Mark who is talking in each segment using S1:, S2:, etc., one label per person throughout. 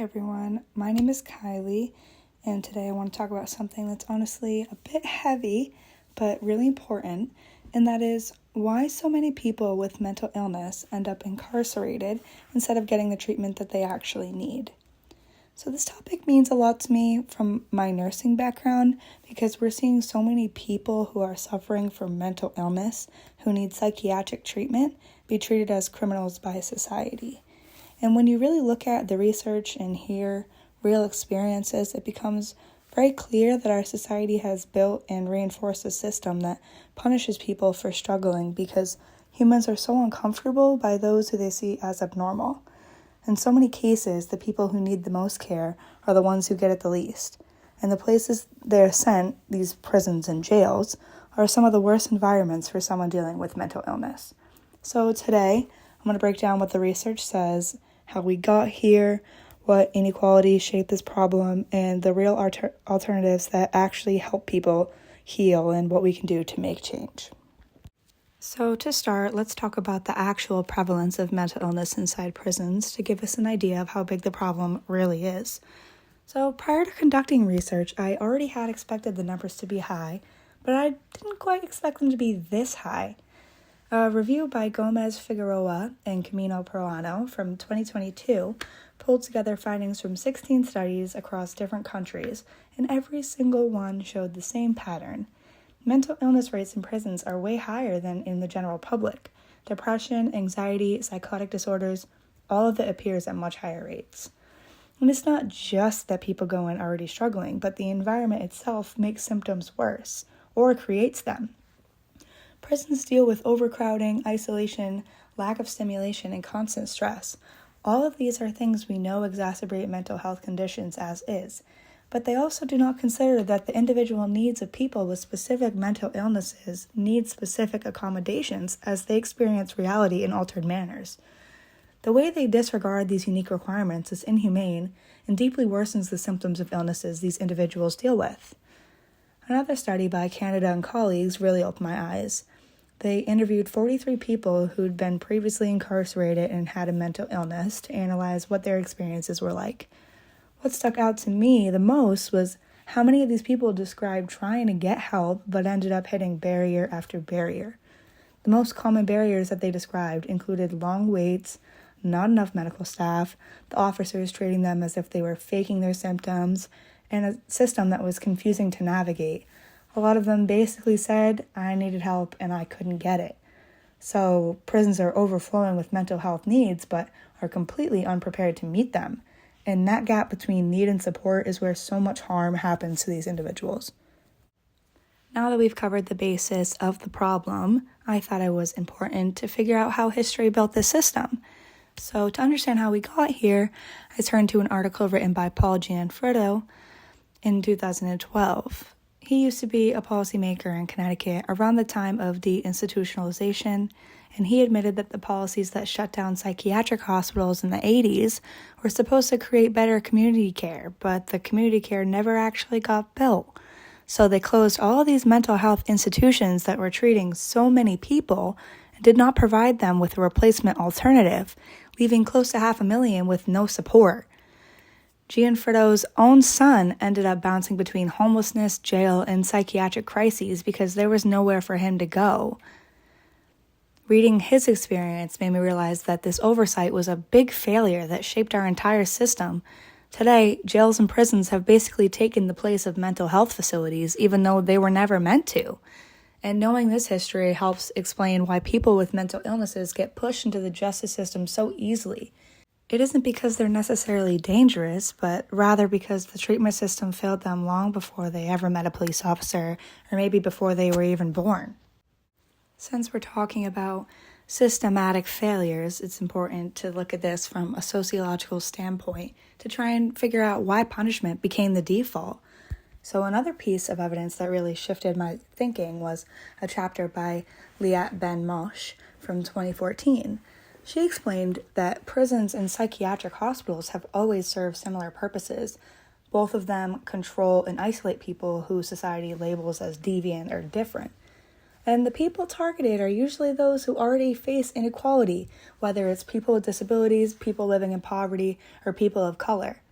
S1: everyone, my name is Kylie, and today I want to talk about something that's honestly a bit heavy, but really important, and that is why so many people with mental illness end up incarcerated instead of getting the treatment that they actually need. So this topic means a lot to me from my nursing background because we're seeing so many people who are suffering from mental illness who need psychiatric treatment be treated as criminals by society. And when you really look at the research and hear real experiences, it becomes very clear that our society has built and reinforced a system that punishes people for struggling because humans are so uncomfortable by those who they see as abnormal. In so many cases, the people who need the most care are the ones who get it the least. And the places they're sent, these prisons and jails, are some of the worst environments for someone dealing with mental illness. So today, I'm going to break down what the research says, how we got here, what inequality shaped this problem, and the real alternatives that actually help people heal and what we can do to make change. So to start, let's talk about the actual prevalence of mental illness inside prisons to give us an idea of how big the problem really is. So prior to conducting research, I already had expected the numbers to be high, but I didn't quite expect them to be this high. A review by Gomez Figueroa and Camino Peruano from 2022 pulled together findings from 16 studies across different countries, and every single one showed the same pattern. Mental illness rates in prisons are way higher than in the general public. Depression, anxiety, psychotic disorders, all of it appears at much higher rates. And it's not just that people go in already struggling, but the environment itself makes symptoms worse or creates them. Prisons deal with overcrowding, isolation, lack of stimulation, and constant stress. All of these are things we know exacerbate mental health conditions as is, but they also do not consider that the individual needs of people with specific mental illnesses need specific accommodations as they experience reality in altered manners. The way they disregard these unique requirements is inhumane and deeply worsens the symptoms of illnesses these individuals deal with. Another study by Canada and colleagues really opened my eyes. They interviewed 43 people who'd been previously incarcerated and had a mental illness to analyze what their experiences were like. What stuck out to me the most was how many of these people described trying to get help but ended up hitting barrier after barrier. The most common barriers that they described included long waits, not enough medical staff, the officers treating them as if they were faking their symptoms, and a system that was confusing to navigate. A lot of them basically said, I needed help and I couldn't get it. So prisons are overflowing with mental health needs, but are completely unprepared to meet them. And that gap between need and support is where so much harm happens to these individuals. Now that we've covered the basis of the problem, I thought it was important to figure out how history built this system. So to understand how we got here, I turned to an article written by Paul Gianfrido in 2012. He used to be a policymaker in Connecticut around the time of deinstitutionalization, and he admitted that the policies that shut down psychiatric hospitals in the 80s were supposed to create better community care, but the community care never actually got built. So they closed all these mental health institutions that were treating so many people and did not provide them with a replacement alternative, leaving close to 500,000 with no support. Gianfrido's own son ended up bouncing between homelessness, jail, and psychiatric crises because there was nowhere for him to go. Reading his experience made me realize that this oversight was a big failure that shaped our entire system. Today, jails and prisons have basically taken the place of mental health facilities, even though they were never meant to. And knowing this history helps explain why people with mental illnesses get pushed into the justice system so easily. It isn't because they're necessarily dangerous, but rather because the treatment system failed them long before they ever met a police officer, or maybe before they were even born. Since we're talking about systematic failures, it's important to look at this from a sociological standpoint to try and figure out why punishment became the default. So another piece of evidence that really shifted my thinking was a chapter by Liat Ben Moshe from 2014. She explained that prisons and psychiatric hospitals have always served similar purposes. Both of them control and isolate people who society labels as deviant or different. And the people targeted are usually those who already face inequality, whether it's people with disabilities, people living in poverty, or people of color.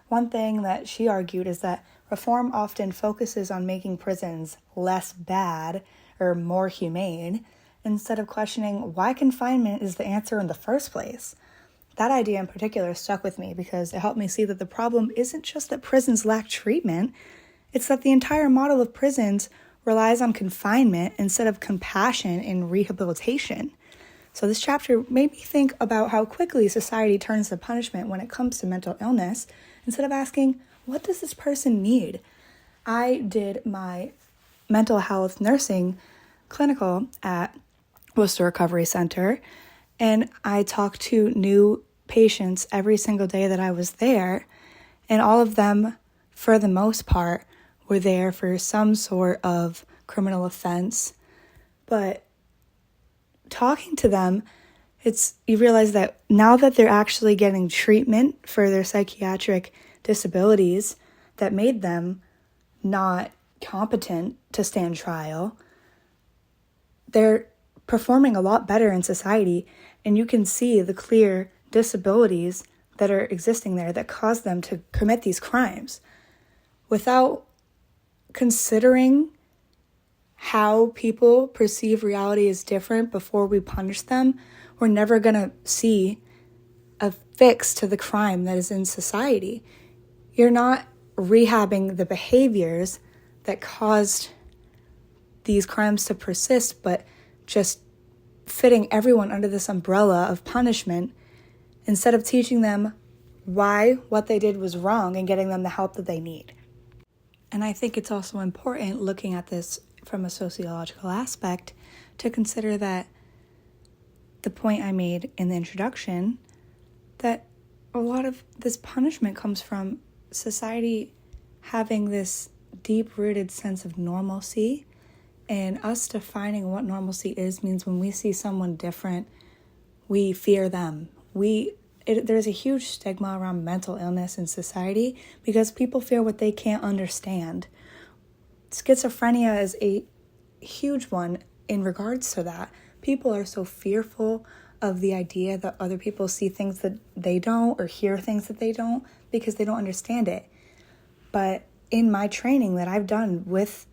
S1: one thing that she argued is that reform often focuses on making prisons less bad or more humane, instead of questioning why confinement is the answer in the first place. That idea in particular stuck with me because it helped me see that the problem isn't just that prisons lack treatment, it's that the entire model of prisons relies on confinement instead of compassion and rehabilitation. So this chapter made me think about how quickly society turns to punishment when it comes to mental illness, instead of asking, what does this person need? I did my mental health nursing clinical at Worcester Recovery Center, and I talked to new patients every single day that I was there, and all of them, for the most part, were there for some sort of criminal offense. But talking to them, you realize that now that they're actually getting treatment for their psychiatric disabilities that made them not competent to stand trial, they're performing a lot better in society, and you can see the clear disabilities that are existing there that cause them to commit these crimes. Without considering how people perceive reality is different before we punish them, we're never going to see a fix to the crime that is in society. You're not rehabbing the behaviors that caused these crimes to persist, but just fitting everyone under this umbrella of punishment instead of teaching them why what they did was wrong and getting them the help that they need. And I think it's also important, looking at this from a sociological aspect, to consider that the point I made in the introduction, that a lot of this punishment comes from society having this deep-rooted sense of normalcy, and us defining what normalcy is means when we see someone different, we fear them. There's a huge stigma around mental illness in society because people fear what they can't understand. Schizophrenia is a huge one in regards to that. People are so fearful of the idea that other people see things that they don't or hear things that they don't because they don't understand it. But in my training that I've done with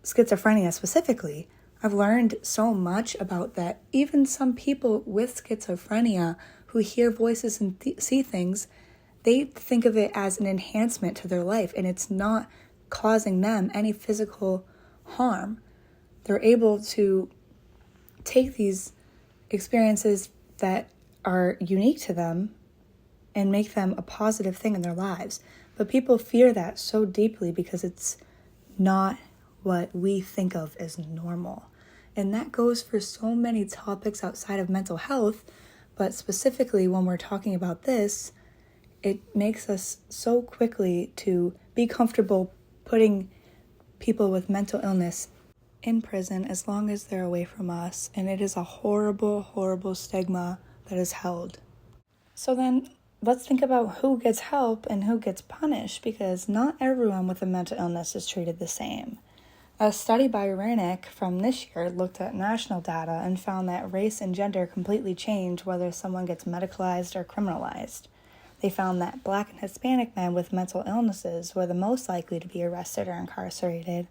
S1: schizophrenia specifically, I've learned so much about that. Even some people with schizophrenia who hear voices and see things, they think of it as an enhancement to their life, and it's not causing them any physical harm. They're able to take these experiences that are unique to them and make them a positive thing in their lives. But people fear that so deeply because it's not what we think of as normal. And that goes for so many topics outside of mental health, but specifically when we're talking about this, it makes us so quickly to be comfortable putting people with mental illness in prison as long as they're away from us, and it is a horrible, horrible stigma that is held. So then let's think about who gets help and who gets punished, because not everyone with a mental illness is treated the same. A study by Ranick from this year looked at national data and found that race and gender completely change whether someone gets medicalized or criminalized. They found that Black and Hispanic men with mental illnesses were the most likely to be arrested or incarcerated,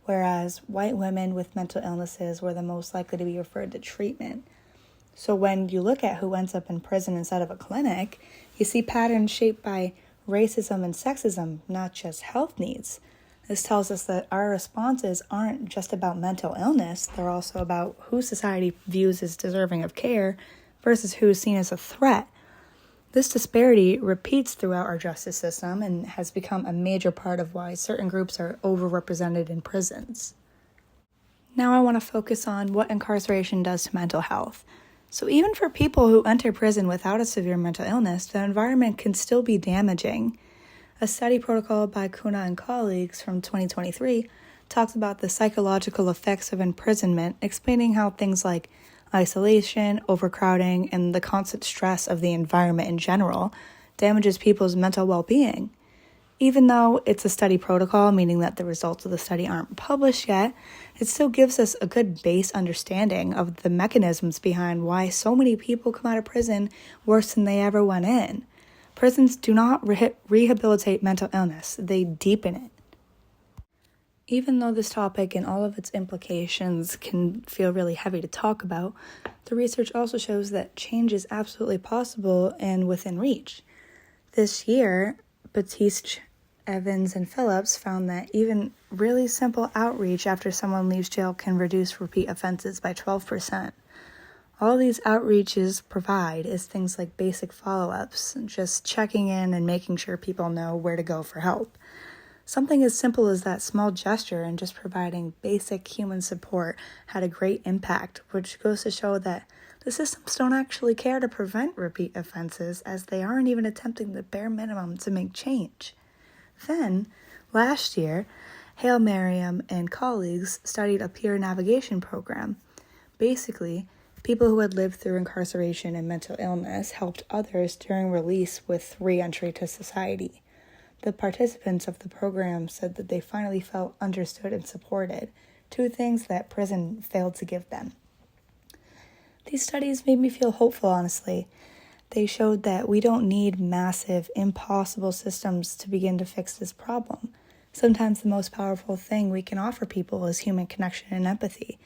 S1: whereas white women with mental illnesses were the most likely to be referred to treatment. So when you look at who ends up in prison instead of a clinic, you see patterns shaped by racism and sexism, not just health needs. This tells us that our responses aren't just about mental illness, they're also about who society views as deserving of care versus who is seen as a threat. This disparity repeats throughout our justice system and has become a major part of why certain groups are overrepresented in prisons. Now I want to focus on what incarceration does to mental health. So even for people who enter prison without a severe mental illness, the environment can still be damaging. A study protocol by Kuna and colleagues from 2023 talks about the psychological effects of imprisonment, explaining how things like isolation, overcrowding, and the constant stress of the environment in general damages people's mental well-being. Even though it's a study protocol, meaning that the results of the study aren't published yet, it still gives us a good base understanding of the mechanisms behind why so many people come out of prison worse than they ever went in. Prisons do not rehabilitate mental illness, they deepen it. Even though this topic and all of its implications can feel really heavy to talk about, the research also shows that change is absolutely possible and within reach. This year, Batiste, Evans, and Phillips found that even really simple outreach after someone leaves jail can reduce repeat offenses by 12%. All these outreaches provide is things like basic follow-ups, just checking in and making sure people know where to go for help. Something as simple as that small gesture and just providing basic human support had a great impact, which goes to show that the systems don't actually care to prevent repeat offenses, as they aren't even attempting the bare minimum to make change. Then, last year, Hale Merriam and colleagues studied a peer navigation program. Basically, people who had lived through incarceration and mental illness helped others during release with re-entry to society. The participants of the program said that they finally felt understood and supported, two things that prison failed to give them. These studies made me feel hopeful, honestly. They showed that we don't need massive, impossible systems to begin to fix this problem. Sometimes the most powerful thing we can offer people is human connection and empathy.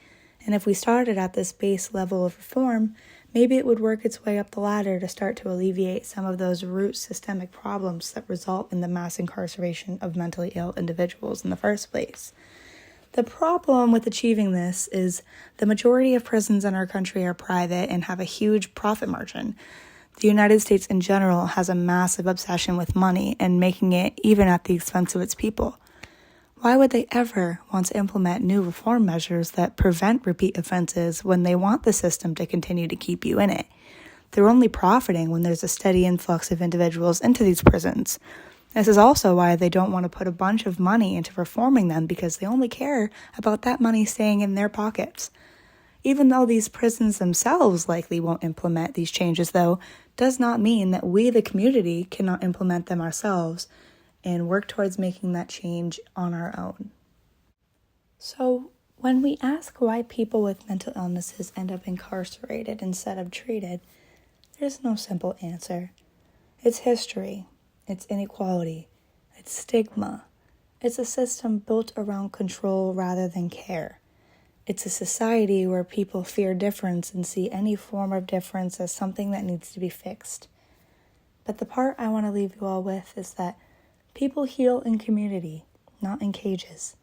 S1: And if we started at this base level of reform, maybe it would work its way up the ladder to start to alleviate some of those root systemic problems that result in the mass incarceration of mentally ill individuals in the first place. The problem with achieving this is the majority of prisons in our country are private and have a huge profit margin. The United States in general has a massive obsession with money and making it even at the expense of its people. Why would they ever want to implement new reform measures that prevent repeat offenses when they want the system to continue to keep you in it? They're only profiting when there's a steady influx of individuals into these prisons. This is also why they don't want to put a bunch of money into reforming them, because they only care about that money staying in their pockets. Even though these prisons themselves likely won't implement these changes, though, does not mean that we, the community, cannot implement them ourselves and work towards making that change on our own. So, when we ask why people with mental illnesses end up incarcerated instead of treated, there's no simple answer. It's history, it's inequality, it's stigma, it's a system built around control rather than care. It's a society where people fear difference and see any form of difference as something that needs to be fixed. But the part I want to leave you all with is that people heal in community, not in cages.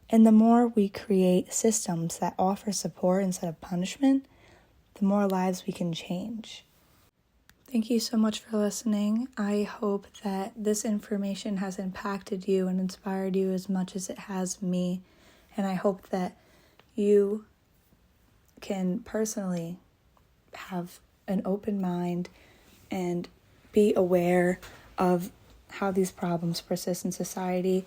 S1: And the more we create systems that offer support instead of punishment, the more lives we can change. Thank you so much for listening. I hope that this information has impacted you and inspired you as much as it has me. And I hope that you can personally have an open mind and be aware of how these problems persist in society,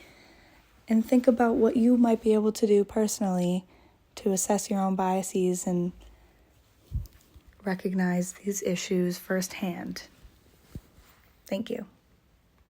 S1: and think about what you might be able to do personally to assess your own biases and recognize these issues firsthand. Thank you.